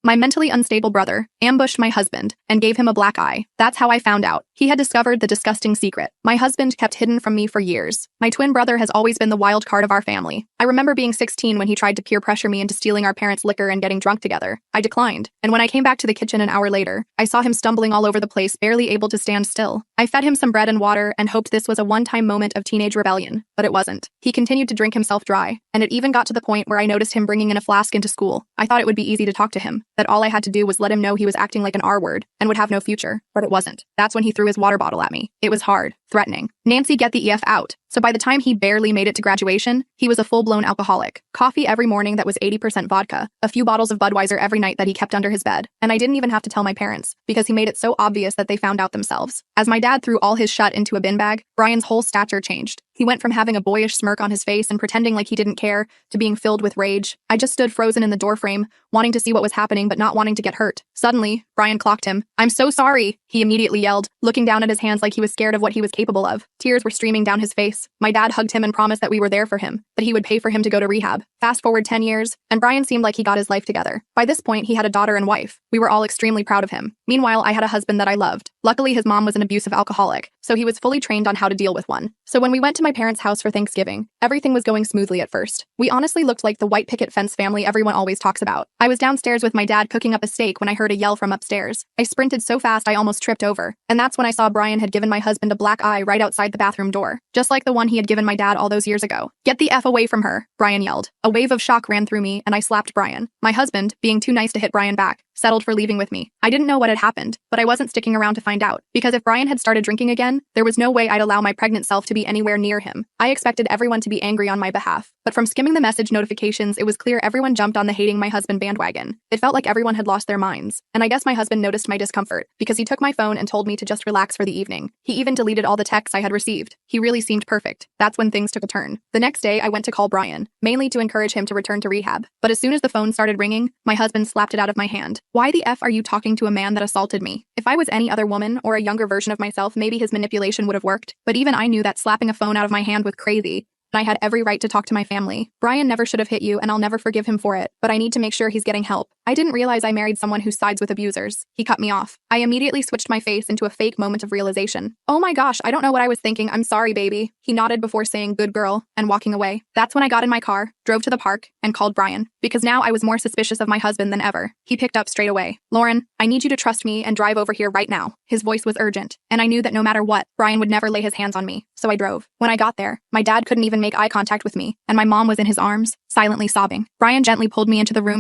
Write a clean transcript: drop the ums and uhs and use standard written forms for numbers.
My mentally unstable brother ambushed my husband and gave him a black eye. That's how I found out. He had discovered the disgusting secret my husband kept hidden from me for years. My twin brother has always been the wild card of our family. I remember being 16 when he tried to peer pressure me into stealing our parents' liquor and getting drunk together. I declined, and when I came back to the kitchen an hour later, I saw him stumbling all over the place, barely able to stand still. I fed him some bread and water and hoped this was a one-time moment of teenage rebellion, but it wasn't. He continued to drink himself dry, and it even got to the point where I noticed him bringing in a flask into school. I thought it would be easy to talk to him, that all I had to do was let him know he was acting like an R-word and would have no future, but it wasn't. That's when he threw his water bottle at me. It was hard, threatening. Nancy, get the EF out. So by the time he barely made it to graduation, he was a full-blown alcoholic. Coffee every morning that was 80% vodka, a few bottles of Budweiser every night that he kept under his bed. And I didn't even have to tell my parents, because he made it so obvious that they found out themselves. As my dad threw all his shut into a bin bag, Brian's whole stature changed. He went from having a boyish smirk on his face and pretending like he didn't care, to being filled with rage. I just stood frozen in the doorframe, wanting to see what was happening but not wanting to get hurt. Suddenly, Brian clocked him. "I'm so sorry," he immediately yelled, looking down at his hands like he was scared of what he was capable of. Tears were streaming down his face. My dad hugged him and promised that we were there for him, that he would pay for him to go to rehab. Fast forward 10 years, and Brian seemed like he got his life together. By this point, he had a daughter and wife. We were all extremely proud of him. Meanwhile, I had a husband that I loved. Luckily, his mom was an abusive alcoholic, so he was fully trained on how to deal with one. So when we went to my parents' house for Thanksgiving, everything was going smoothly at first. We honestly looked like the white picket fence family everyone always talks about. I was downstairs with my dad cooking up a steak when I heard a yell from upstairs. I sprinted so fast I almost tripped over, and that's when I saw Brian had given my husband a black eye right outside the bathroom door, just like the one he had given my dad all those years ago. "Get the F away from her," Brian yelled. A wave of shock ran through me, and I slapped Brian. My husband, being too nice to hit Brian back, settled for leaving with me. I didn't know what had happened, but I wasn't sticking around to find out, because if Brian had started drinking again, there was no way I'd allow my pregnant self to be anywhere near him. I expected everyone to be angry on my behalf, but from skimming the message notifications, it was clear everyone jumped on the hating my husband bandwagon. It felt like everyone had lost their minds, and I guess my husband noticed my discomfort, because he took my phone and told me to just relax for the evening. He even deleted all the texts I had received. He really seemed perfect. That's when things took a turn. The next day, I went to call Brian, mainly to encourage him to return to rehab, but as soon as the phone started ringing, my husband slapped it out of my hand. "Why the F are you talking to a man that assaulted me?" If I was any other woman or a younger version of myself, maybe his manipulation would have worked, but even I knew that slapping a phone out of my hand was crazy. And I had every right to talk to my family. "Brian never should have hit you, and I'll never forgive him for it, but I need to make sure he's getting help. I didn't realize I married someone who sides with abusers." He cut me off. I immediately switched my face into a fake moment of realization. "Oh my gosh, I don't know what I was thinking. I'm sorry, baby." He nodded before saying "good girl" and walking away. That's when I got in my car, drove to the park, and called Brian, because now I was more suspicious of my husband than ever. He picked up straight away. "Lauren, I need you to trust me and drive over here right now." His voice was urgent, and I knew that no matter what, Brian would never lay his hands on me, so I drove. When I got there, my dad couldn't even make eye contact with me, and my mom was in his arms, silently sobbing. Brian gently pulled me into the room